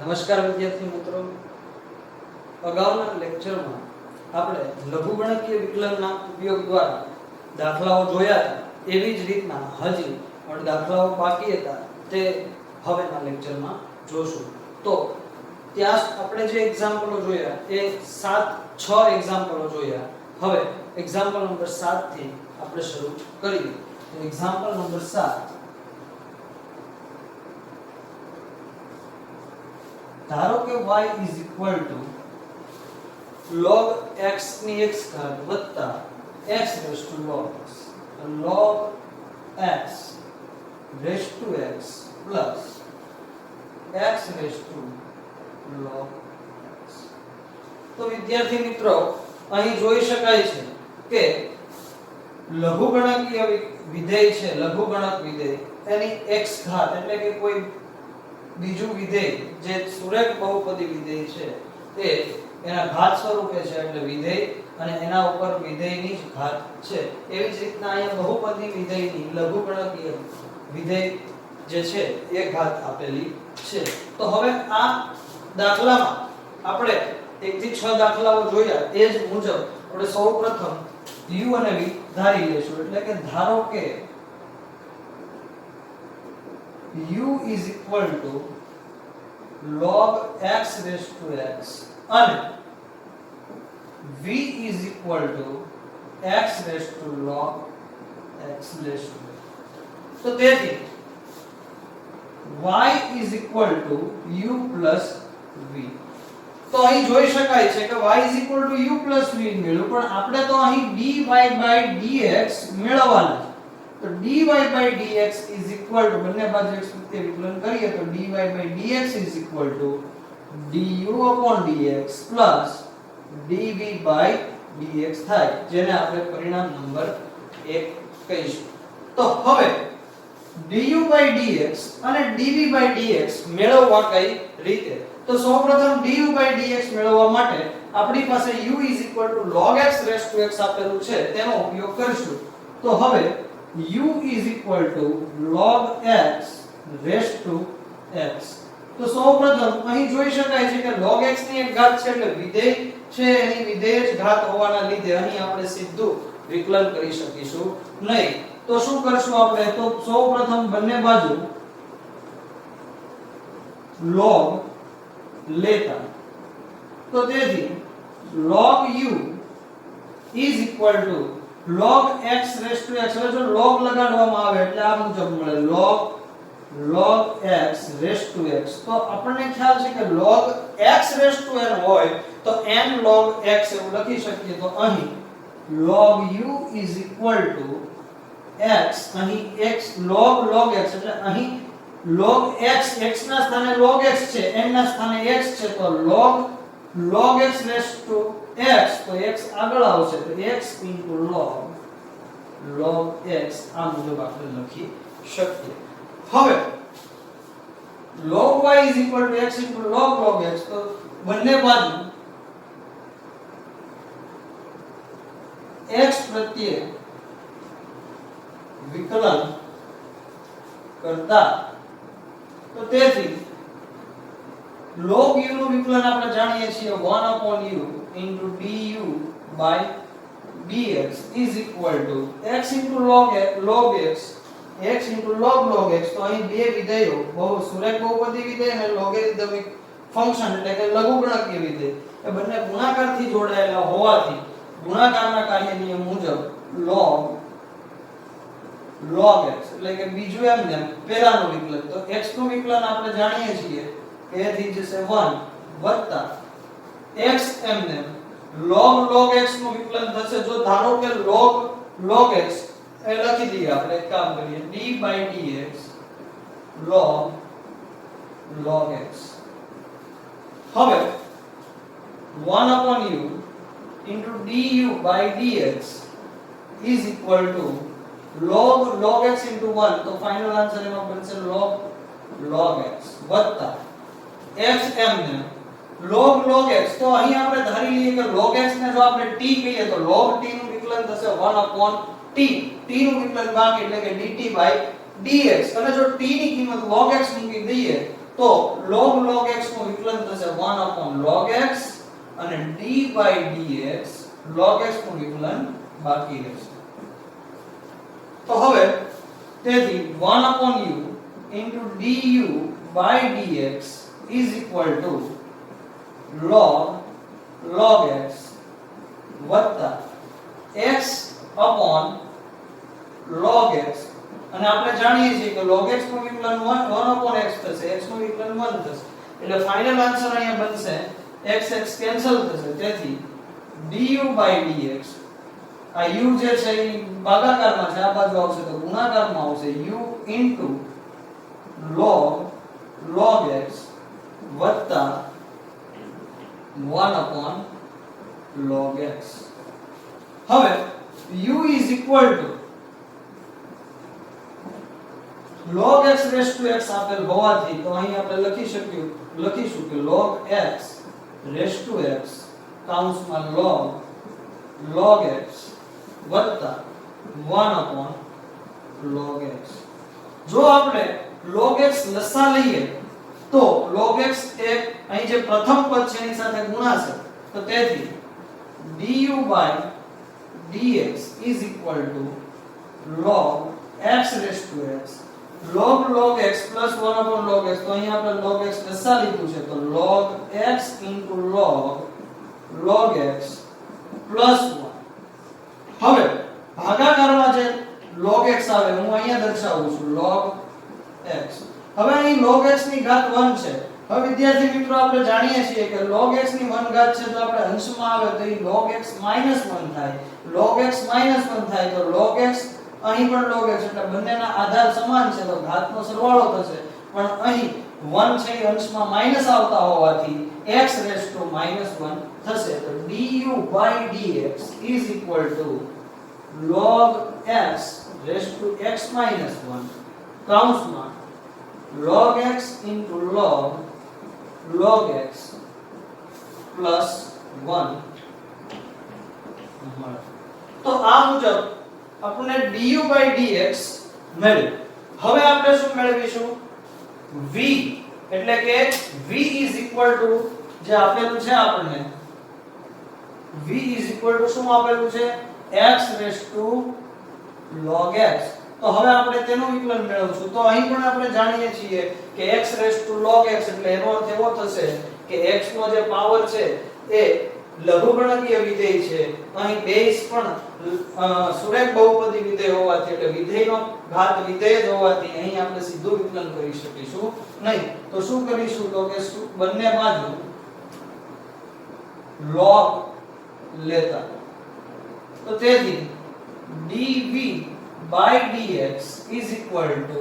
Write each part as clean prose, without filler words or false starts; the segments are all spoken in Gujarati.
નમસ્કાર વિદ્યાર્થી મિત્રો, અગાઉના લેક્ચરમાં આપણે લઘુગણકીય વિકલનના ઉપયોગ દ્વારા દાખલાઓ જોયા હતા. એવી જ રીતના હજી પણ દાખલાઓ બાકી હતા તે હવેના લેક્ચરમાં જોશું. તો ત્યાં આપણે જે એક્ઝામ્પલો જોયા એ 6 એક્ઝામ્પલો જોયા. હવે એક્ઝામ્પલ નંબર 7 થી આપણે શરૂ કરીએ. એક્ઝામ્પલ નંબર 7, ધારો કે y is equal to log x ની x ઘાત વત્તા x raised to log x. log x raised to x plus x raised to log x. તો વિદ્યાર્થી મિત્રો, અહીં જોઈ શકાય છે કે લઘુગણકીય વિધેય છે, લઘુગણક વિધેય એની x ઘાત એટલે કે કોઈ બીજું વિધેય જે સુરેખ બહુપદી વિધેય છે તે એના ઘાત સ્વરૂપે છે એટલે વિધેય, અને એના ઉપર વિધેયની જ ઘાત છે. એવી જ રીતના અહીંયા બહુપદી વિધેયની લઘુગણકીય વિધેય જે છે એ ઘાત આપેલી છે. તો હવે આ દાખલામાં આપણે 1 થી 6 દાખલાઓ જોયા એ જ મુજબ આપણે સૌપ્રથમ u અને v ધારી લેશું. એટલે કે ધારો કે u is equal to log x raised to x and v is equal to x raised to log x raised to x. તો તેથી y is equal to u plus v. તો અહીં જોઈ શકાય છે કે y is equal to u plus v મેળવ્યું, પણ આપણે તો અહીં dy by dx મેળવવાના છે. તો dy by dx is equal to, બંને બાજુ x પ્રત્યે વિકલન કરીએ તો dy by dx is equal to du upon dx plus dv by dx થાય, જેને આપણે પરિણામ નંબર 1 કહીશું. તો હવે du by dx અને dv by dx મેળવવા કઈ રીતે? તો સૌપ્રથમ du by dx મેળવવા માટે આપણી પાસે u is equal to log x raised to x આપેલું છે, તેનો ઉપયોગ કરીશું. તો હવે u is equal to log x raised to x. તો સૌપ્રથમ અહીં જોઈ શકાય છે કે log x ની એક ઘાત છે એટલે વિધેય છે, એની વિધેય જ ઘાત હોવાના લીધે અહીં આપણે સીધું વિકલન કરી શકીશું નહીં. તો શું કરશું આપણે? તો સૌપ્રથમ બંને બાજુ log લેતા, તો તેથી log u is equal to log x raised to x. હવે જો log લગાડવામાં આવે એટલે આ મુજબ મળે log x raised to x. તો આપણને ખ્યાલ છે કે log x raised to n હોય તો n log x એવું લખી શકીએ. તો અહીં log u is equal to x, અહીં x log x એટલે અહીં log x, x ના સ્થાને log x છે, n ના સ્થાને x છે, તો log x raised to x, તો x આગળ આવશે તો x into log x આ મુજબ આપણે લખી શકીએ. હવે log y is equal to x into log x. તો બંને બાજુ x પ્રત્યે વિકલન કરતા, તો તેથી log u નું વિકલન આપણે જાણીએ છીએ 1 upon u into du by dx is equal to x into log x into log x. તો અહીં બે વિધેયો, સુરેખ બહુપદી વિધેય અને લોગેરિધમિક ફંક્શન એટલે કે લઘુગણકીય વિધેય એ બંને ગુણાકારથી જોડાયેલા હોવાથી ગુણાકારના કાર્ય નિયમ મુજબ log x એટલે કે બીજું એમને પહેલાનું વિકલન, તો x નું વિકલન આપણે જાણીએ છીએ કે એ થઈ જશે 1 વત્તા x એમને log x નું વિકલન થશે. જો ધારો કે log x એ લખી દઈએ આપણે, એક કામ કરીએ d by dx log x. હવે 1 upon u into du by dx is equal to log x into 1, તો ફાઇનલ આન્સર એમાં બનશે log x વત્તા x એમને log x. તો અહીં આપણે ધારી લઈએ કે log x ને જો આપણે t કહીએ તો log t નું વિકલન થશે 1 upon t નું વિકલન બાકી એટલે કે dt by dx. અને જો t ની કિંમત log x મૂકી દઈએ તો log x નું વિકલન થશે 1 upon log x અને d by dx log x નું વિકલન બાકી રહેશે. તો હવે તેથી 1 upon u into du by dx is equal to log x વત્તા x upon log x અને આપણે જાણીએ છીએ કે log x નું વિકલન 1 upon x થશે, x નું વિકલન 1 થશે, એટલે ફાઇનલ આન્સર અહીંયા બનશે x કેન્સલ થશે, તેથી du by dx આ u જે છે એ ભાગાકારમાં છે, આ બાજુ આવશે તો ગુણાકારમાં આવશે u into log x વત્તા 1 upon log x. હવે u is equal to log x raised to x આપેલ હોવાથી તો અહીં આપણે લખીશું કે log x raised to x કૌંસમાં log x વત્તા 1 upon log x. જો આપણે log x લસા લઈએ તો log x એક અહીં જે પ્રથમ પદ છે એની સાથે ગુણાશે, તો તેથી du by dx is equal to log x raised to x log x plus 1 upon log x. તો અહીં આપણે log x લસા લીધું છે તો log x into log x plus 1. હવે ભાગાકારમાં જે log x આવે હું અહીંયા દર્શાવું છું log x. હવે અહીં log x ની ઘાત 1 છે. હવે વિદ્યાર્થી મિત્રો આપણે જાણીએ છીએ કે log x ની 1 ઘાત છે તો આપણે અંશમાં આવે તો એ log x -1 થાય, log x -1 થાય તો log x અહીં પણ log x એટલે બંનેના આધાર સમાન છે તો ઘાતનો સરવાળો થશે, પણ અહીં 1 છે એ અંશમાં માઈનસ આવતા હોવાથી x raised to -1 થશે, તો du by dx is equal to log x raised to x -1 કૌંસમાં log x into log x plus 1. તો આ મુજબ આપણે du by dx મેળવ્યું. હવે આપણે શું મેળવીશું? v એટલે કે v is equal to જે આપેલું છે આપણને v is equal to શું આપેલું છે x raised to log x. તો હવે આપણે તેનું વિકલન મેળવશું. તો અહીં પણ આપણે જાણીએ છીએ કે x raised to log x એટલે એનો અર્થ એવો થશે કે x નો જે પાવર છે એ લઘુગણકીય વિધેય છે, અહીં બેઝ પણ સુરેખ બહુપદી વિધેય હોવાથી એટલે વિધેયનો ઘાત વિધેય જ હોવાથી અહીં આપણે સીધું વિકલન કરી શકીશું નહીં. તો શું કરીશું તો કે બંને બાજુ log લેતા, તો તેથી dv by dx is equal to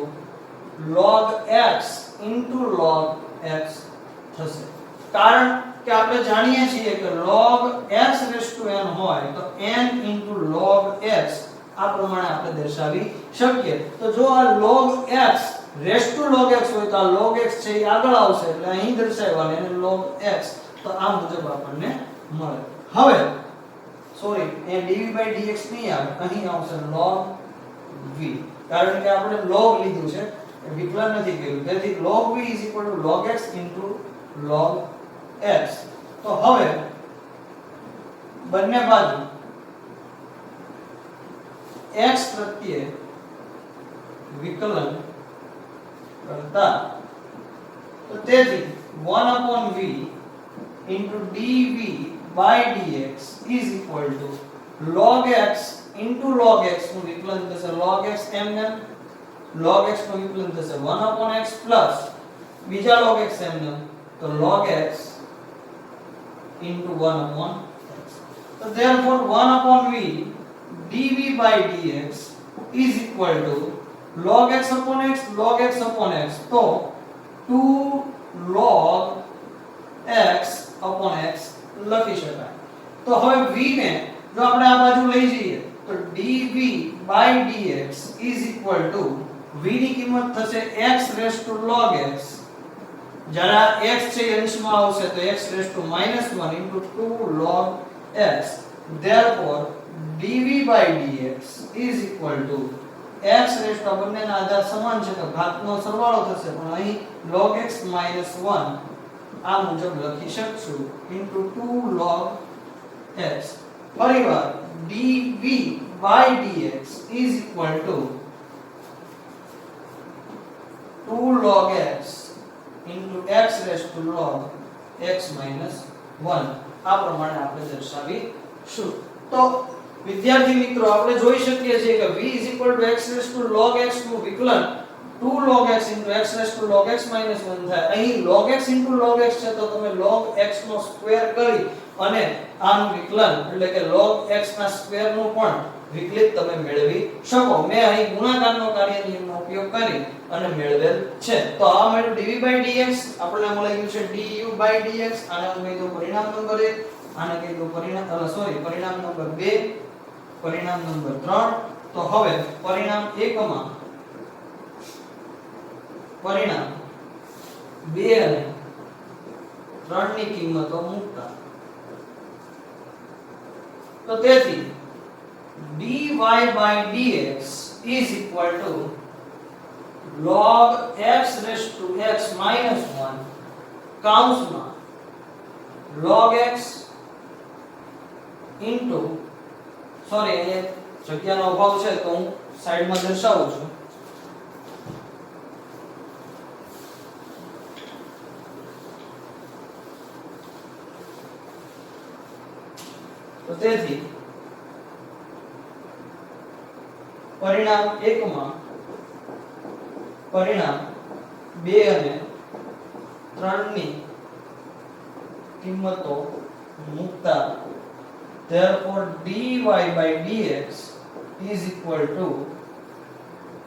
log x into log x થશે. કારણ કે આપણે જાણીએ છીએ કે log x raised to n હોય તો n into log x આ પ્રમાણે આપણે દર્શાવી શકીએ. તો જો આ log x raised to log x હોય તો આ log x છે એ આગળ આવશે એટલે અહીં દર્શાવવાનું એને log x, તો આ મુજબ આપણને મળે. હવે sorry A dv by dx નહીં આવે, અહીં આવશે log v, કારણ કે આપણે log લીધું છે વિકલન નથી કર્યું, તેથી log v is equal to log x into log x. તો હવે બંને બાજુ x પ્રત્યે વિકલન કરતા તો તેથી 1 upon v into dv by dx is equal to log x into log x નું વિકલન થશે log x એમનેમ, log x નું વિકલન થશે 1 upon x plus બીજા log x એમનેમ, તો log x into 1 upon x. So therefore 1 upon v dv by dx is equal to log x upon x log x upon x. તો 2 log x upon x લખી શકાય. તો હવે v ને જો આપણે આ બાજુ લઈ જઈએ તો dv by dx is equal to v ની કિંમત થશે x raised to log x, જ્યારે x છે અંશમાં આવશે તો x raised to -1 into 2 log x. Therefore dv by dx is equal to x raised to બંનેના આધાર સમાન છે તો ઘાતનો સરવાળો થશે પણ અહીં log x - 1 આ મુજબ લખી શકશું into 2 log x ફરીવાર dv by dx is equal to 2 log x into x raised to log x minus 1 આ પ્રમાણે આપણે દર્શાવીશું તો વિદ્યાર્થી મિત્રો આપણે જોઈ શકીએ છીએ કે v x raised to log x નું વિકલન 2 log x into x raised to log x minus 1 થાય અહીં log x into log x છે તો તમે log x નો સ્ક્વેર કરી અને આનું વિકલન એટલે કે log x ના સ્ક્વેર નું પણ વિકલિત તમે મેળવી શકો મેં અહીં ગુણાકારનો કાર્ય નિયમનો ઉપયોગ કરી અને મેળવેલ છે તો આ મળ્યું dv dx આપણને મળી ગયું છે du dx આને હું કહી દઉં પરિણામ નંબર 1 આને કહી દઉં પરિણામ નંબર 2 પરિણામ નંબર 3 તો હવે પરિણામ 1 માં પરિણામ 2 અને 3 ની કિંમતો મૂકતા તો તેથી dy by dx is equal to log x raised to x minus 1 કૌંસમાં log x into સોરી અહીંયા જગ્યાનો અભાવ છે તો હું સાઈડમાં દર્શાવું છું તો તેથી પરિણામ 1 માં પરિણામ 2 અને 3 ની કિંમતો મૂકતા therefore dy by dx is equal to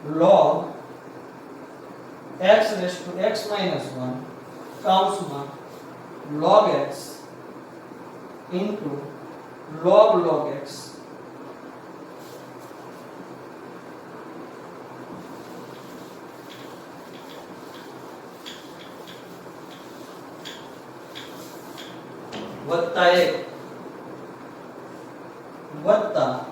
log x raised to x minus 1 કૌંસમાં log x into log x વત્તા 1 વત્તા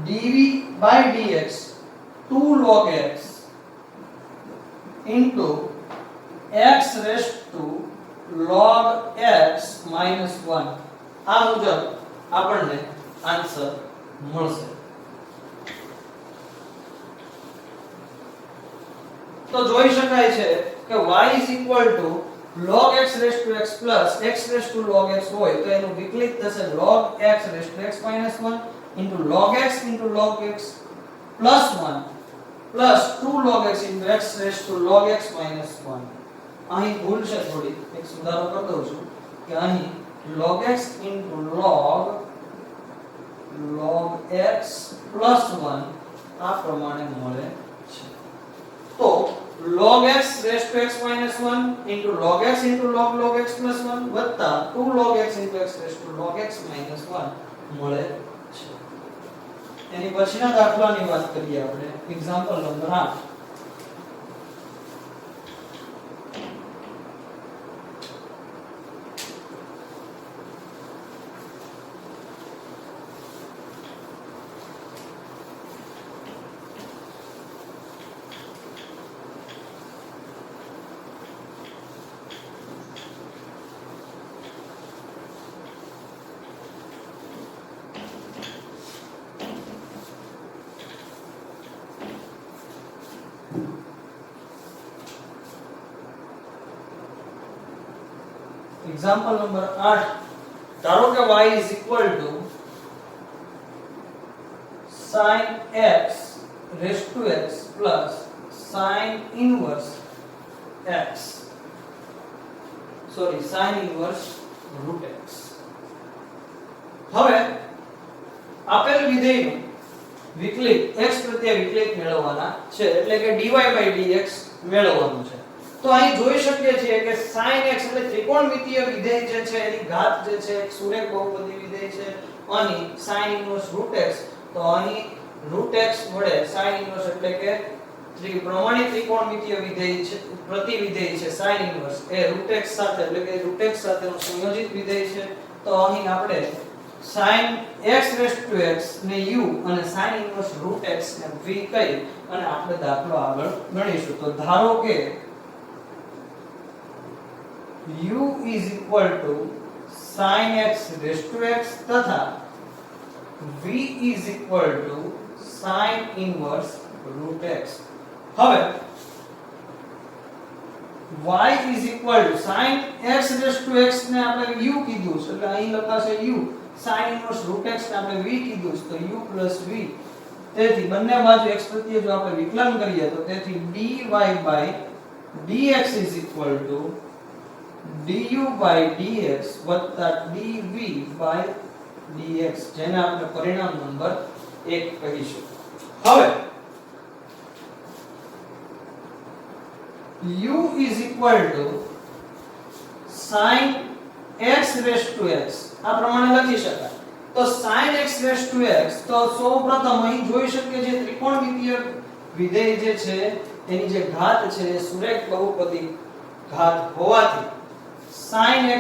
dv by dx 2 log x into x raised to log x minus 1 આ મુજબ આપણને આન્સર મળશે તો જોઈ શકાય છે કે y is equal to log x raised to x plus x raised to log x હોય તો એનું વિકલિત થશે log x raised to x minus 1 into log x plus 1 plus 2 log x into x raised to log x minus 1 અહીં ભૂલ છે થોડી એક સુધારો કરી દઉં છું કે અહીં log x into log x plus 1 આ પ્રમાણે મળે છે તો log x raised to x minus 1 into log x into log x plus 1 વત્તા 2 log x into x raised to log x minus 1 મળે છે એની પછીના દાખલાની વાત કરીએ આપણે એક્ઝામ્પલ નંબર 8 एग्जांपल नंबर 8 धारो के y is equal to sin x raised to x plus sin inverse x sin inverse root x હવે આપેલ વિધેયનું વિકલિત x પ્રત્યે વિકલિત મેળવવાના છે એટલે કે dy by dx મેળવવાનું છે તો અહીં જોઈ શકીએ છીએ કે sin x એટલે ત્રિકોણમિતીય વિધેય જે છે એની ઘાત જે છે એક સુરેખ બહુપદી વિધેય છે અને sin inverse root x તો અહીં root x વડે sin inverse એટલે કે પ્રમાણિત ત્રિકોણમિતીય વિધેય છે પ્રતિવિધેય છે sin inverse એ root x સાથે એટલે કે root x સાથેનો સંયોજિત વિધેય છે તો અહીં આપણે sin x ને u અને sin ઇન્વર્સ √x ને v કહી અને આપણે દાખલો આગળ ગણીશું. તો ધારો કે u sin x તથા v sin ઇન્વર્સ √x. હવે y sin x ને આપણે u કીધું છે એટલે અહીં લખાશે u, sin ઇન્વર્સ √x ને આપણે v કીધું છે તો u v. તેથી બંને બાજુ x પ્રત્યે જો આપણે વિકલન કરીએ તો તેથી dy dx du dx dv dx, જેને આપણે પરિણામ નંબર 1 કહીશું. હવે u sin x આ પ્રમાણે લખી શકાય. તો sin x તો સૌપ્રથમ અહીં જોઈ શકીએ જે ત્રિકોણમિતિય વિધેય જે છે એની જે ઘાત છે એ સુરેખ બહુપદી ઘાત હોવાથી sin x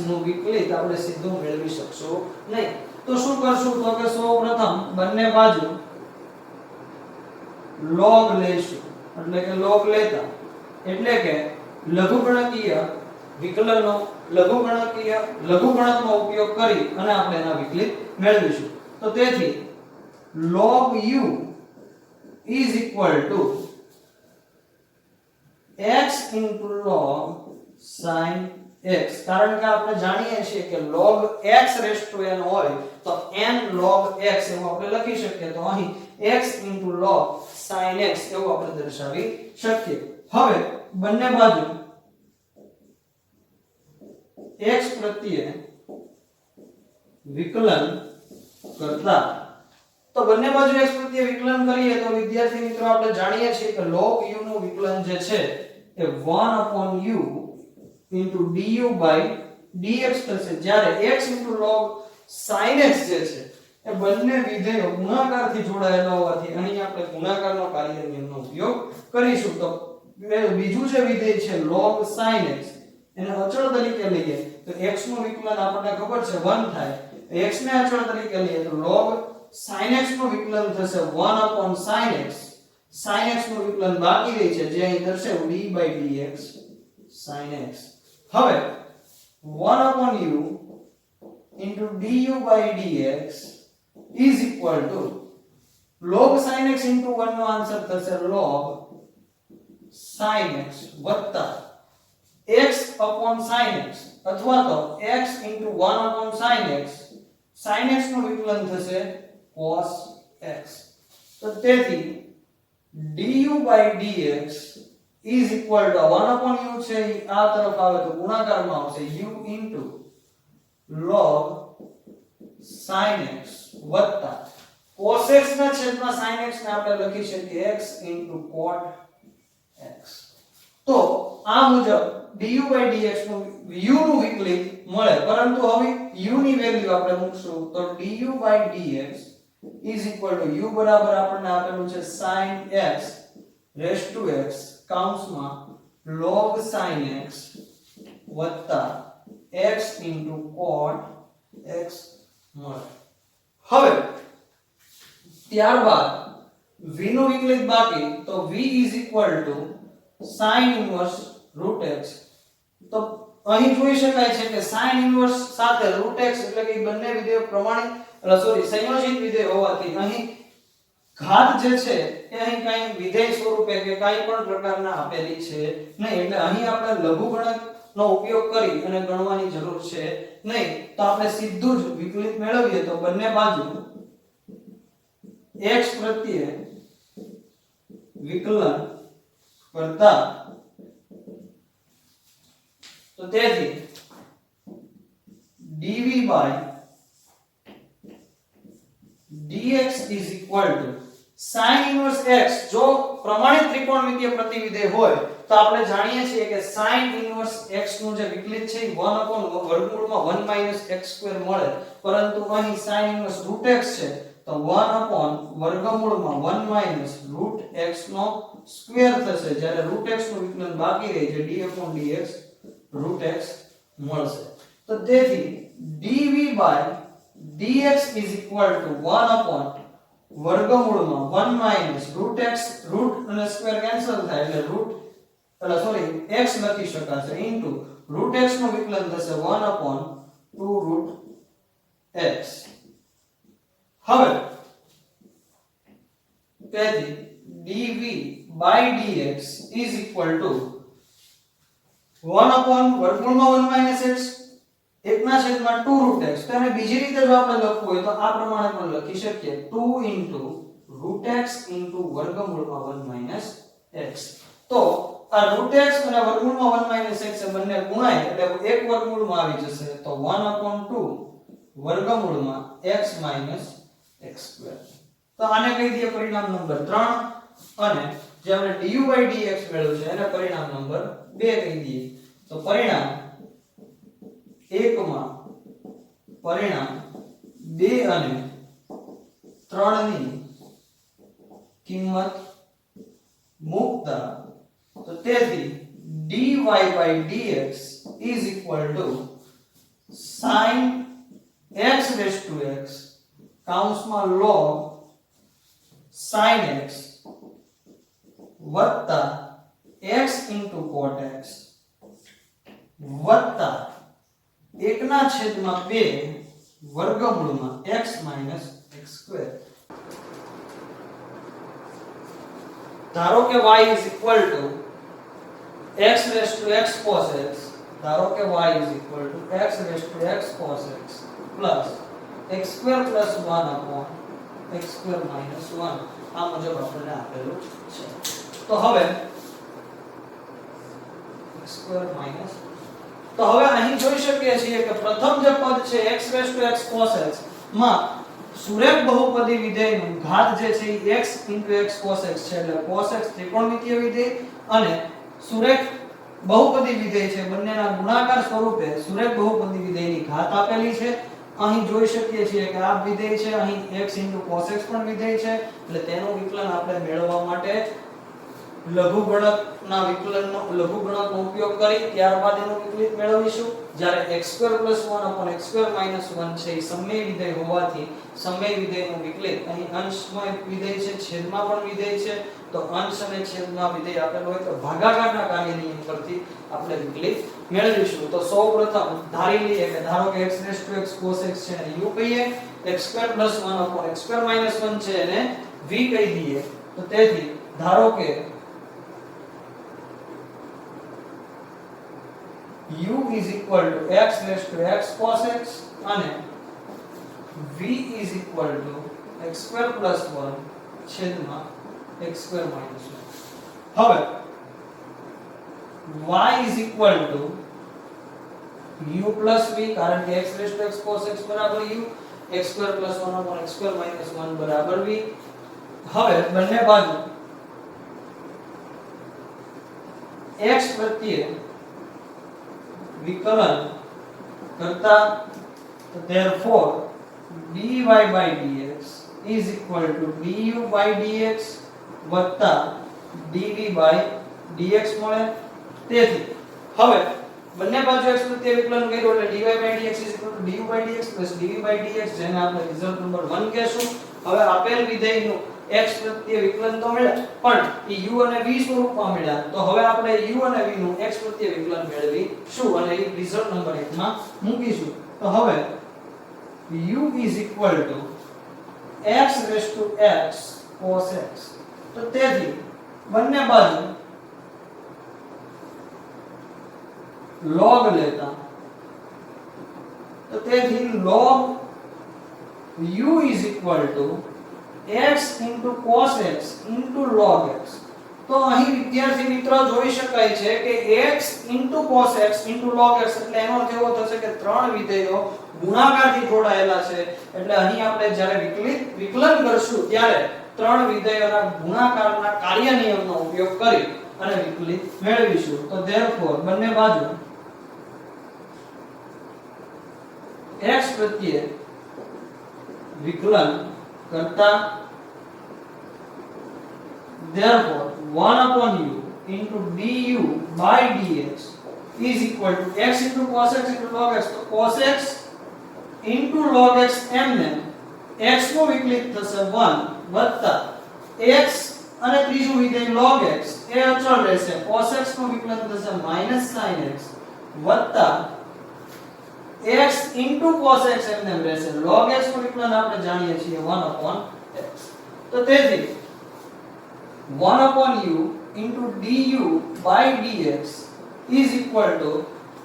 નું વિકલિત આપણે સીધું મેળવી શકશું નહીં. તો શું કરશું તો કે સૌપ્રથમ બંને બાજુ log લઈશું, એટલે કે log લેતા એટલે કે લઘુગણકીય વિકલનનો લઘુગણકનો ઉપયોગ કરી અને આપણે એના વિકલિત મેળવીશું. તો તેથી log u x log sin x, કારણ કે આપણે જાણીએ છીએ કે log x n હોય તો n log x એવું આપણે લખી શકીએ. તો અહીં x log sin x એવું આપણે દર્શાવી શકીએ. હવે બંને બાજુ x પ્રત્યે વિકલન કરતા તો બંને બાજુ x પ્રત્યે વિકલન કરીએ તો વિદ્યાર્થી મિત્રો આપણે જાણીએ છીએ કે log u નું વિકલન જે છે એ 1/u du dx થશે, જ્યારે x log sin x જે છે એ બંને વિધેયો ગુણાકારથી જોડાયેલા હોવાથી અહીં આપણે ગુણાકારનો કાર્ય નિયમનો ઉપયોગ કરીશું. તો બીજું જે વિધેય છે log sin x એને અચળ તરીકે લઈએ તો x નું વિકલન આપણને ખબર છે 1 થાય. x ને અચળ તરીકે લઈએ તો log sin x નું વિકલન થશે 1/sin x. sin x નું વિકલન બાકી રહી છે જે અહીં દર્શાવ્યું d/dx sin x. હવે 1/u du dx is equal to log sin x into 1 no answer થશે log sin x વત્તા x upon sin x અથવા તો x into 1/sin x. sin x નું વિકલન થશે cos x. તો તેથી du dx is equal to 1/u છે આ તરફ આવે તો ગુણાકારમાં આવશે u into log sin x વત્તા cos x ના છેદમાં sin x ને આપણે લખી શકીએ x into cot x. તો આ મુજબ du dx નું u નું વિકલિત મળે, પરંતુ હવે u ની વેલ્યુ આપણે મૂકશું તો du dx is equal to u બરાબર આપણને આપેલું છે sin x raised to x કૌંસમાં log sin x વત્તા x into cot x મળે. હવે ત્યારબાદ v નું વિકલિત બાકી તો v is equal to sin inverse √x. તો અહીં જોઈ શકાય છે કે sin inverse સાથે √x એટલે કે બંને વિધેયો પ્રમાણિત સંયોજિત વિધેય હોવાથી અહીં ઘાત જે છે એ અહીં કઈ વિધેય સ્વરૂપે કે કઈ પણ પ્રકારના આપેલી છે નહીં, એટલે અહીં આપણે લઘુગણકનો ઉપયોગ કરી અને ગણવાની જરૂર છે નહીં. તો આપણે સીધું જ વિકલિત મેળવીએ તો બંને બાજુ x પ્રત્યે વિકલન કરતા તો તેથી dv dx is equal to sin inverse x. જો પ્રમાણિત ત્રિકોણમિતિય પ્રતિવિધેય હોય તો આપણે જાણીએ છીએ કે sin inverse x નું જે વિકલિત છે એ 1/વર્ગમૂળમાં 1 x2 મળે, પરંતુ અહીં sin inverse √x છે તો 1/વર્ગમૂળમાં 1 √x નો સ્ક્વેર થશે, જ્યારે √x નું વિકલન બાકી રહે છે d/dx √x મળશે. તો તેથી dv by dx is equal to 1 upon વર્ગમૂળમાં 1 minus root x, root અને square cancel થાય એટલે x લખી શકાશે into root x નું વિકલન થશે 1 upon 2 root x. હવે તેથી dv by dx is equal to 1 upon વર્ગમૂળમાં 1 minus x એકના છેદમાં 2 root x. તેને બીજી રીતે જો આપણે લખવું હોય તો આ પ્રમાણે પણ લખી શકીએ 2 into root x into વર્ગમૂળમાં 1 minus x. તો આ root x અને વર્ગમૂળમાં 1 minus x એ બંને ગુણાય એટલે એક વર્ગમૂળમાં આવી જશે તો 1 upon 2 વર્ગમૂળમાં x minus x square. તો આને કહી દઈએ પરિણામ નંબર 3 અને જે આપણે du by dx મેળવ્યું છે એને પરિણામ નંબર 2 કહી દઈએ. તો પરિણામ 1 માં પરિણામ 2 અને 3 ની કિંમત મૂકતા તો તેથી dy by dx is equal to sin x raised to x કૌંસમાં log sin x વત્તા x into cot x વત્તા 1/2 વર્ગમૂળમાં x minus x square. ધારો કે y is equal to x raised to x cos x. ધારો કે y is equal to x raised to x cos x plus x square plus 1 upon x square minus 1 આ મુજબ આપણને આપેલું છે. તો હવે x square minus તો હવે અહીં જોઈ શકીએ છીએ કે પ્રથમ જે પદ છે x raised to x cos x માં સુરેખ બહુપદી વિધેયનું ઘાત જે છે એ x into x cos x છે એટલે cos x ત્રિકોણમિતીય વિધેય અને સુરેખ બહુપદી વિધેય છે બંનેના ગુણાકાર સ્વરૂપે સુરેખ બહુપદી વિધેયની ઘાત આપેલી છે. અહીં જોઈ શકીએ છીએ કે આ વિધેય છે અહીં x into cos x પણ વિધેય છે એટલે તેનું વિકલન આપણે મેળવવા માટે લઘુગણકના વિકલનનો લઘુગણકનો ઉપયોગ કરી ત્યારબાદ એનું વિકલિત મેળવીશું. જ્યારે x² + 1 / x² - 1 છે એ સમય વિધેય હોવાથી સમય વિધેયનું વિકલિત અહીં અંશમાં વિધેય છે છેદમાં પણ વિધેય છે તો અંશ અને છેદમાં વિધેય આપેલો હોય તો ભાગાકારના કાર્ય નિયમ પરથી આપણે વિકલિત મેળવીશું. તો સૌપ્રથમ ધારી લઈએ કે ધારો કે x raised to x cos x છે એને u કહીએ x² + 1 / x² - 1 છે એને v કહી દઈએ. તો તેથી ધારો કે u is equal to x raised to x cos x અને v is equal to x² + 1 છેદમાં x² - 1. હવે y is equal to u plus v કારણ કે x raised to x cos x બરાબર u x² + 1 / x² - 1 બરાબર v. હવે બંને બાજુ x પ્રત્યે વિકલન કરતા તો therefore dy by dx is equal to du by dx વત્તા dv by dx મળે. તેથી હવે બંને બાજુ x પ્રત્યે વિકલન કર્યું એટલે dy by dx is equal to du by dx plus dv by dx જેને આપણે રિઝલ્ટ નંબર 1 કહેશું. હવે આપેલ વિધેયનું x પ્રત્યે વિકલન તો મળ્યા પણ એ u અને v સ્વરૂપમાં મળ્યા તો હવે આપણે u અને v નું x પ્રત્યે વિકલન મેળવીશું અને એ રિઝલ્ટ નંબર 1 માં મૂકીશું. તો હવે u is equal to x raised to x cos x. તો તેથી બંને બાજુ log લેતા તો તેથી log u is equal to x into cos x into log x. તો અહીં વિદ્યાર્થી મિત્રો જોઈ શકાય છે કે x into cos x into log x એટલે એનો અર્થ એવો થશે કે ત્રણ વિધેયો ગુણાકારથી જોડાયેલા છે એટલે અહીં આપણે જ્યારે વિકલન કરશું ત્યારે ત્રણ વિધેયોના ગુણાકારના કાર્ય નિયમનો ઉપયોગ કરી અને વિકલિત મેળવીશું. તો therefore બંને બાજુ x પ્રત્યે વિકલન કરતા therefore 1 upon u into du by dx is equal to x into cos x into log x. તો cos x into log x એમને x નો વિકલિત થશે 1 વત્તા x અને ત્રીજું વિધેય log x એ અચળ રહેશે cos x નો વિકલન થશે sin x વત્તા x into cos x એમને રહેશે log x નું વિકલન આપણે જાણીએ છીએ 1/x તો તેથી 1/u into du by dx is equal to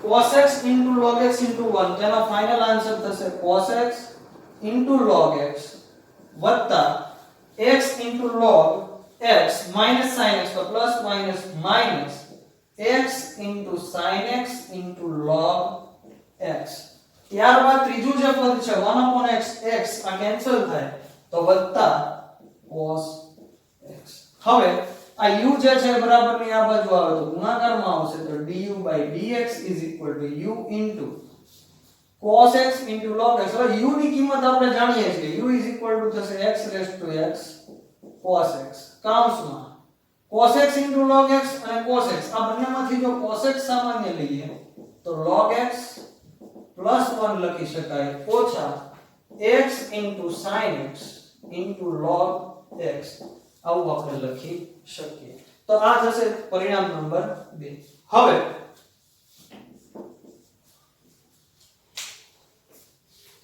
cos x into log x into 1 તેનો ફાઇનલ આન્સર થશે cos x into log x વત્તા x into log x minus sin x તો plus minus minus x into sin x into log x ત્યારબાદ ત્રીજું જે પદ છે 1/x x આ કેન્સલ થાય તો વત્તા cos x હવે આ u જે છે બરાબરની આ બાજુ આવે તો ગુણાકારમાં આવશે તો du by dx is equal to u into cos x into log x હવે u ની કિંમત આપણે જાણીએ છીએ u is equal to થશે x raised to x cos x કૌંસમાં cos x into log x અને cos x આ બંનેમાંથી જો cos x સામાન્ય લઈએ તો log x plus 1 લખી શકાય ઓછા x into sin x into log x આવું આપણે લખી શકીએ તો આ થશે પરિણામ નંબર 2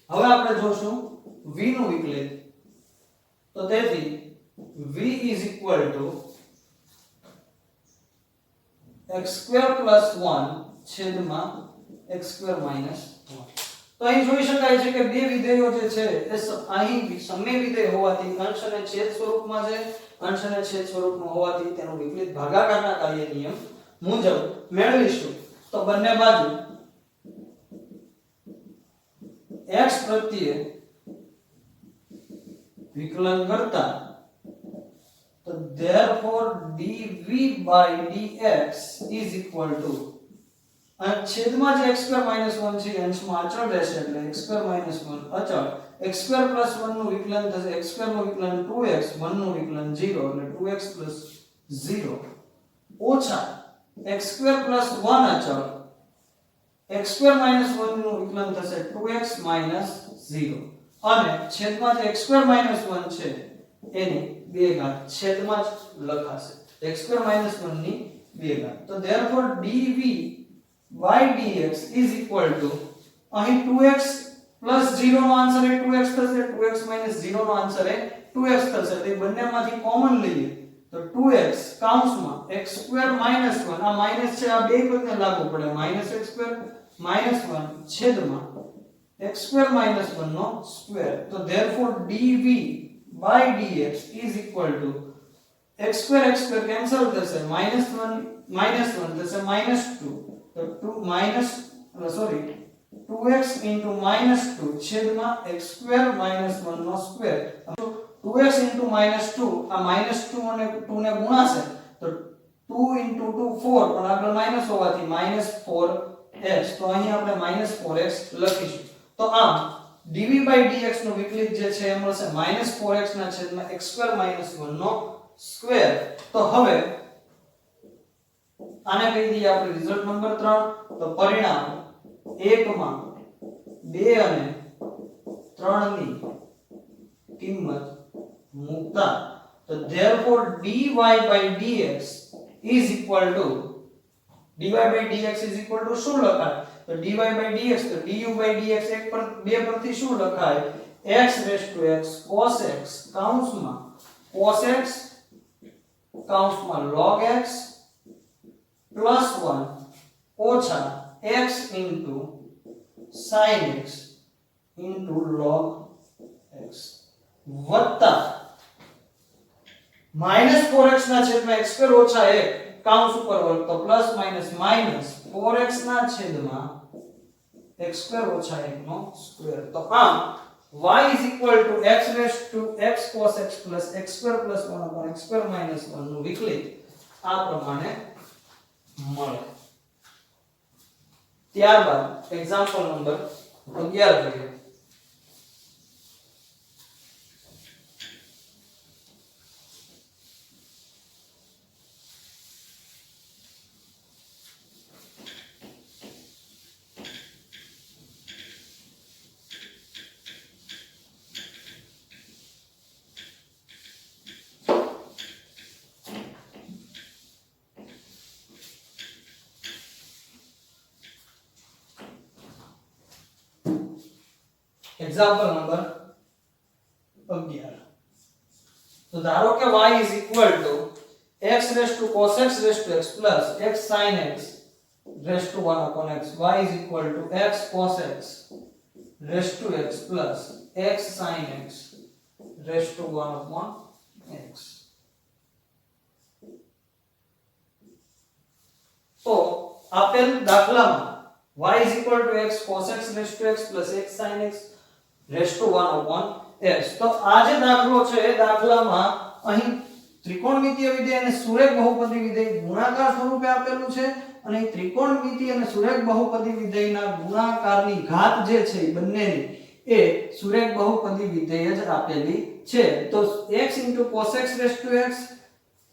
હવે આપણે જોશું v નું વિકલિત તો તેથી v is equal to x square plus 1 છેદમાં x square minus 1 તો અહીં જોઈ શકાય છે કે બે વિધેયો જે છે એ અહીં સમય વિધેય હોવાથી અંશ અને છેદ સ્વરૂપમાં છે અંશ અને છેદ સ્વરૂપમાં હોવાથી તેનું વિકલિત ભાગાકારના કાર્ય નિયમ મુજબ મેળવીશું તો બંને બાજુ x પ્રત્યે વિકલન કરતા તો therefore dv by dx is equal to અને છેદમાં જે x square minus 1 છે અંશમાં અચળ રહેશે એટલે x square minus 1 અચળ x square plus 1 નું વિકલન થશે x square નું વિકલન 2x 1 નું વિકલન 0 એટલે 2x plus 0 ઓછા x square plus 1 અચળ x square minus 1 નું વિકલન થશે 2x minus 0 અને છેદમાં જે x square minus 1 છે એની બે ઘાત છેદમાં જ લખાશે x square minus 1 ની બે ઘાત તો therefore dv by dx is equal to અહીં 2x plus 0 નો આન્સર એ 2x થશે 2x minus 0 નો આન્સર એ 2x થશે તે બંનેમાંથી કોમન લઈએ તો 2x કૌંસમાં x square minus 1 આ માઈનસ છે આ બે પદને લાગુ પડે minus x square minus 1 છેદમાં x square minus 1 નો સ્ક્વેર તો therefore dv by dx is equal to x square cancel થશે minus 1 થશે minus 2 તો 2x into minus 2 છેદમાં x square minus 1 નો સ્ક્વેર 2x into minus 2 આ minus 2 અને 2 ને ગુણાશે તો 2 into 2 4 પણ આગળ માઈનસ હોવાથી minus 4x તો અહીં આપણે minus 4x લખીશું તો આમ dv by dx નું વિકલિત જે છે એ મળશે -4x ના છેદમાં x square minus 1 નો સ્ક્વેર તો હવે આને કહી દઈએ આપણે રિઝલ્ટ નંબર 3 તો પરિણામ 1 માં 2 અને 3 ની કિંમત મૂકતા તો therefore dy by dx is equal to dy by dx is equal to શું લખાય તો dy by dx તો du by dx એક પર બે પરથી શું લખાય x raised to x cos x કૌંસમાં cos x કૌંસમાં log x plus 1 ઓછા x into sin x into log x વત્તા -4x ના છેદમાં x square ઓછા 1 કૌંસ ઉપર વર્ગ તો પ્લસ માઈનસ માઈનસ 4x ના છેદમાં x square ઓછા 1 નો સ્ક્વેર તો આમ y is equal to x raised to x cos x plus x square plus 1 upon x square minus 1 નું વિકલિત આ પ્રમાણે મળે ત્યારબાદ એક્ઝામ્પલ નંબર 11 જોઈએ એક્ઝામ્પલ નંબર 11. તો ધારો કે y is equal to x raised to cos x raised to x plus x sin x raised to 1 upon x. Y is equal to x cos x raised to x plus x sin x raised to 1 upon x. તો આપેલ દાખલામાં y is equal to x cos x raised to x plus x sin x raised to 1 upon x. તો આ જે દાખલો છે એ દાખલામાં અહીં ત્રિકોણમિતીય વિધેય અને સુરેખ બહુપદી વિધેય ગુણાકાર સ્વરૂપે આપેલું છે અને ત્રિકોણમિતિ અને સુરેખ બહુપદી વિધેયના ગુણાકારની ઘાત જે છે એ બંનેની એ સુરેખ બહુપદી વિધેય જ આપેલી છે. તો x cos x raised to x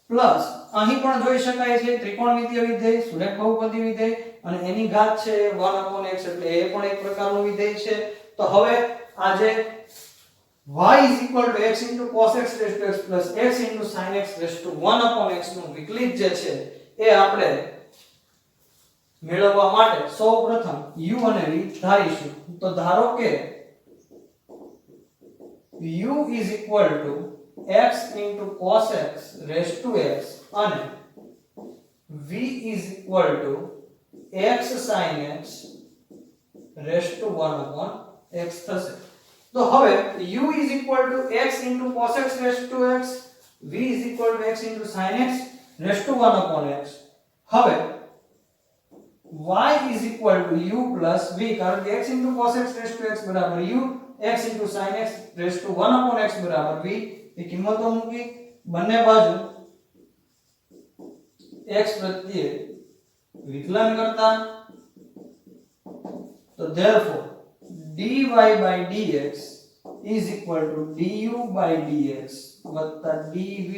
plus અહીં પણ જોઈ શકાય છે ત્રિકોણમિતીય વિધેય સુરેખ બહુપદી વિધેય અને એની ઘાત છે 1 upon x એટલે એ પણ એક પ્રકારનું વિધેય છે. તો હવે આ જે y is equal to x cos x raised to x plus x sin x raised to 1 upon x નું વિકલિત જે છે એ આપણે મેળવવા માટે સૌપ્રથમ u અને v ધારીશું. તો ધારો કે u is equal to x cos x raised to x અને v is equal to x sin x raised to 1 upon x થશે. તો હવે u is equal to x cos x raised to x, v is equal to x sin x raised to 1 upon x. હવે y is equal to u plus v કારણ કે x cos x raised to x બરાબર u, x sin x raised to 1 upon x બરાબર v. એ કિંમતો મૂકી બંને બાજુ x પ્રત્યે વિકલન કરતા તો therefore dy by dx is equal to du by dx વત્તા dv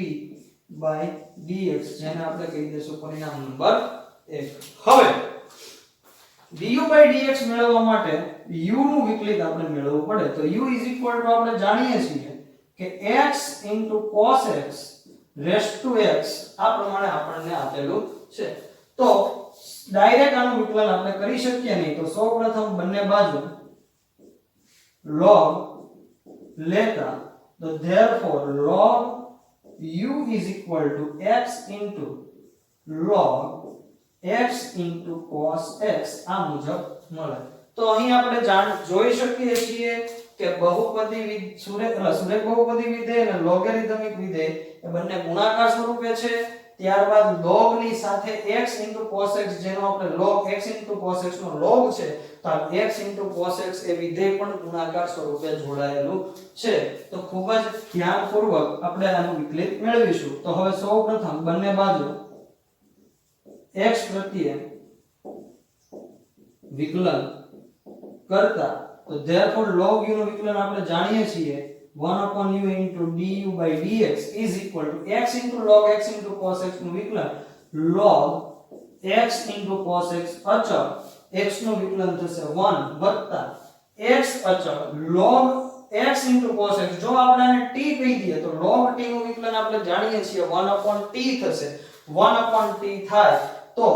by dx જેને આપણે કહી દઈશું પરિણામ નંબર 1. હવે du by dx મેળવવા માટે u નું વિકલિત આપણે મેળવવું પડે. તો u is equal to આપણે જાણીએ છીએ કે x cos x raised to x આ પ્રમાણે આપણને આપેલું છે. તો ડાયરેક્ટ આનું વિકલન આપણે કરી શકીએ નહીં. તો સૌપ્રથમ બંને બાજુ log લેતા તો therefore log u is equal to x log x cos x આ મુજબ મળે. તો અહીં આપણે જોઈ શકીએ છીએ કે બહુપદી સુરેખ બહુપદી વિધેય અને લોગેરિધમિક વિધેય એ બંને ગુણાકાર સ્વરૂપે છે. ત્યારબાદ log ની સાથે x cos x જેનો આપણે log x cos x નો log છે તો x cos x એ વિધેય પણ ગુણાકાર સ્વરૂપે જોડાયેલું છે. તો ખૂબ જ ધ્યાનપૂર્વક આપણે આનું વિકલિત મેળવીશું. તો હવે સૌપ્રથમ બંને બાજુ x પ્રત્યે વિકલન કરતા તો therefore log u નું વિકલન આપણે જાણીએ છીએ 1 upon u du by dx is equal to x log x cos x નું વિકલન log x cos x અચળ x નું વિકલન થશે 1 વત્તા x અચળ log x cos x. જો આપણે આને t કહી દઈએ તો log t નું વિકલન આપણે જાણીએ છીએ 1 upon t થશે. 1 upon t થાય તો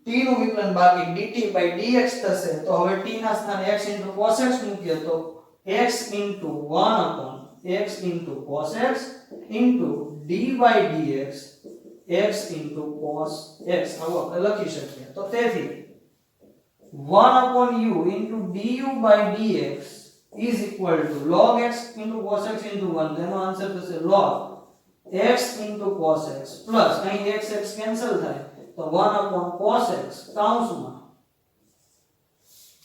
t નું વિકલન બાકી dt by dx થશે. તો હવે t ના સ્થાને x cos x મૂકીએ તો x 1 upon x cos x d by dx x cos x આવું આપણે લખી શકીએ. તો તેથી 1 upon u du by dx is equal to log x cos x 1 તેનો આન્સર થશે log x cos x plus અહીં x કેન્સલ થાય તો 1 upon cos x કૌંસમાં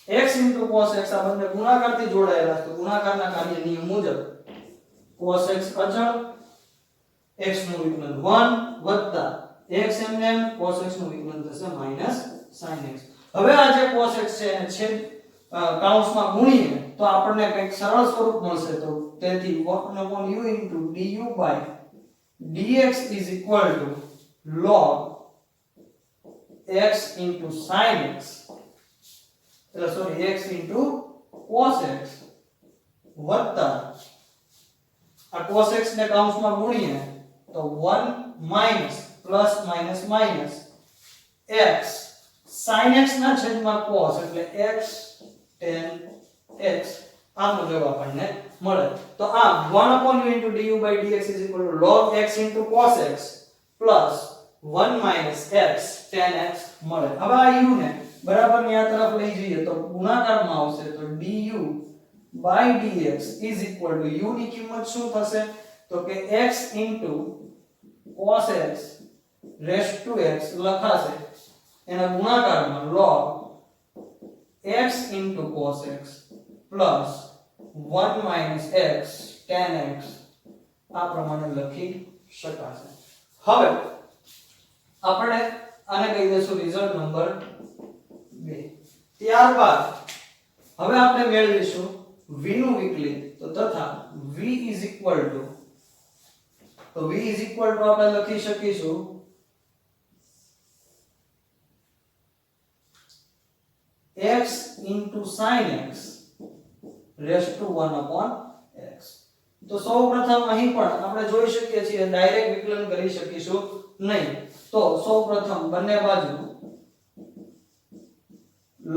x cos x આ બંને ગુણાકારથી જોડાયેલા છે. ગુણાકારના કાર્ય નિયમ મુજબ cos x અચળ x નું વિકલન 1 વત્તા x cos x નું વિકલન થશે sin x. હવે આ જે cos x છે એને છેદ કૌંસમાં ગુણીએ તો આપણને કંઈક સરળ સ્વરૂપ મળશે. તો તેથી 1 upon u du by dx is equal to log x sin x x cos x વત્તા આ cos x ને કૌંસમાં ગુણીએ તો 1 minus plus minus minus x sin x ના છેદમાં cos એટલે x tan x આ મુજબ આપણને મળે. તો આ 1/u * du/dx log x * cos x plus 1 - x tan x મળે. હવે આ u ને બરાબર ની આ તરફ લઈ જઈએ તો ગુણાકારમાં આવશે તો du/dx u ની કિંમત શું થશે તો કે x * cos x raised to x લખાશે એના ગુણાકારમાં log x * cos x plus 1 - x tan x આ પ્રમાણે લખી શકાશે. હવે આપણે આને કહી દઈશું રિઝલ્ટ નંબર 2. ત્યારબાદ હવે આપણે મેળવીશું v નું વિકલિત તો તથા v આપણે લખી શકીશું x * sin x raised to 1/x. તો સૌપ્રથમ અહીં પણ આપણે જોઈ શકીએ છીએ ડાયરેક્ટ વિકલન કરી શકીશું નહીં. તો સૌપ્રથમ બંને બાજુ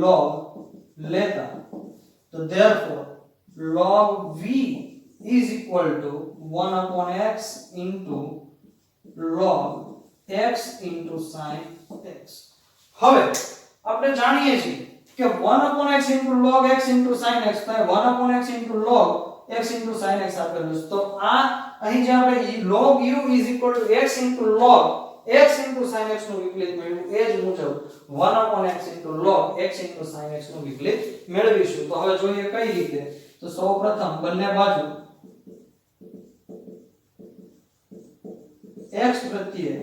log લેતા તો therefore log v is equal to 1/x into log x into sin x. હવે આપણે જાણીએ છીએ કે 1/x into log x into sin x થાય 1/x into log x into sin x આપેલું છે. તો આ અહીં જે આપણે log u is equal to x into log x into sin x નું વિકલિત મેળવ્યું એ જ મુજબ 1/x into log x into sin x નું વિકલિત મેળવીશું. તો હવે જોઈએ કઈ રીતે. તો સૌપ્રથમ બંને બાજુ x પ્રત્યે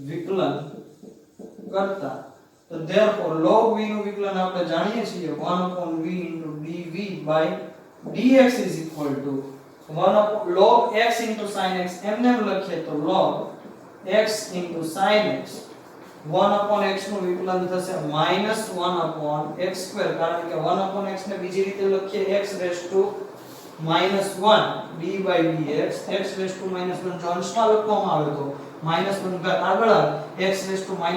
વિકલન કરતા તો therefore log v નું વિકલન આપણે જાણીએ છીએ 1/v into dv/dx is equal to 1/log x into sin x એમને લખીએ તો log x into sin x 1/x નું વિકલન થશે -1/x² કારણ કે 1/x ને બીજી રીતે લખીએ x raised to -1 d/dx x raised to -1 જો અંશમાં લખવામાં આવે તો -1 ઘાત આગળ આવે x raised to -1 માં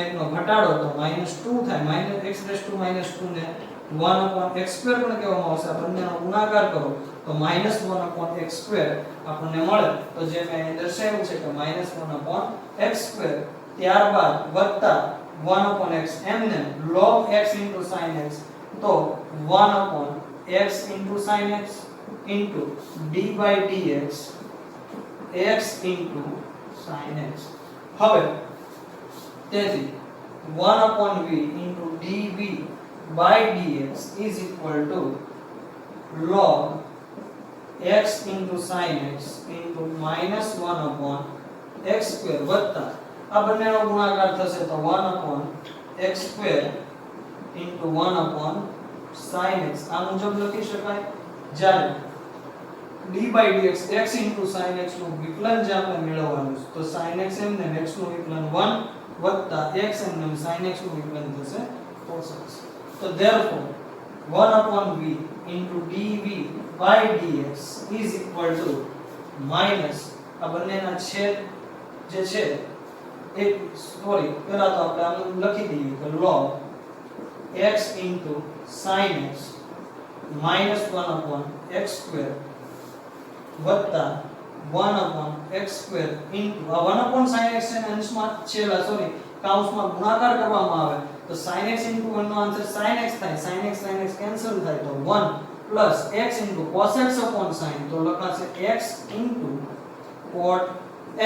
1 નો ઘટાડો તો -2 થાય x raised to -2 ને 1/x² પણ કહેવામાં આવશે. આ બંનેનો ગુણાકાર કરો તો -1/x² આપણને મળે. તો જે મેં દર્શાવ્યું છે કે -1/x² ત્યારબાદ વત્તા 1/x એમને log x into sin x તો 1/x into sin x into d/dx x into sin x. હવે તેથી 1/v into dv/dx is equal to log x into sin x into -1/x² વત્તા આ બંનેનો ગુણાકાર થશે તો 1/x² into 1/sin x આ મુજબ લખી શકાય. જ્યારે d/dx x into sin x નું વિકલન જે આપણે મેળવવાનું છે તો sin x એમને x નું વિકલન 1 વત્તા x એમને sin x નું વિકલન થશે cos x. તો therefore 1/v into dv/dx is equal to minus આ બંનેના છેદ જે છે એક સોરી પહેલા તો આપણે આમ લખી દઈએ તો log x into sin x -1/x² વત્તા 1/x² into આ 1/sin x ને અંશમાં છેલ્લા સોરી કૌંસમાં ગુણાકાર કરવામાં આવે તો sin x into 1 નો આન્સર sin x થાય sin x કેન્સલ થાય તો 1 plus x into cos x upon sin તો લખાશે x into cot x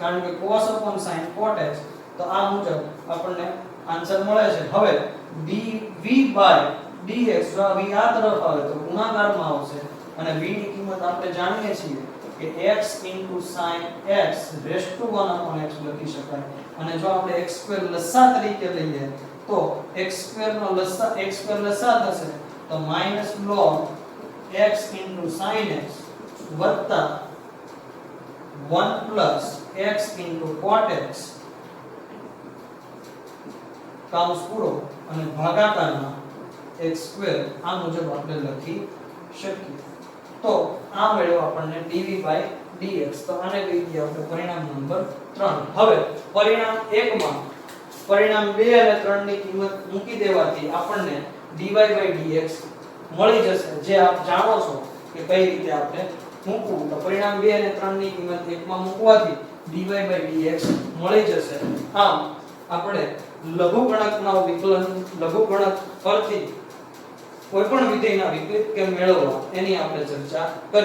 કારણ કે cos upon sin cot x તો આ મુજબ આપણને આન્સર મળે છે. હવે dv/dx જો v આ તરફ આવે તો ગુણાકારમાં આવશે અને v ની કિંમત આપણે જાણીએ છીએ કે x into sin x raised to 1/x લખી શકાય. અને જો આપણે x² લસા તરીકે લઈએ તો x² નો લસા x² લસા થશે તો -log x into sin x વત્તા 1 plus x into cot x કૌંસ પૂરો અને ભાગાકારમાં x² આ મુજબ આપણે લખી શકીએ. તો આ મળ્યો આપણને dv/dx. તો આને કહી દઈએ આપણે પરિણામ નંબર 3. હવે પરિણામ 1 માં પરિણામ 2 અને 3 ની કિંમત મૂકી દેવાથી આપણને dy/dx મળી જશે, જે આપ જાણો છો કે કઈ રીતે આપણે મૂકવું. તો પરિણામ 2 અને 3 ની કિંમત 1 માં મૂકવાથી dy/dx મળી જશે. આમ આપણે લઘુગણકના વિકલન, લઘુગણક પરથી કોઈપણ વિધેયના વિકલિત કેમ મેળવવા એની આપણે ચર્ચા કરી.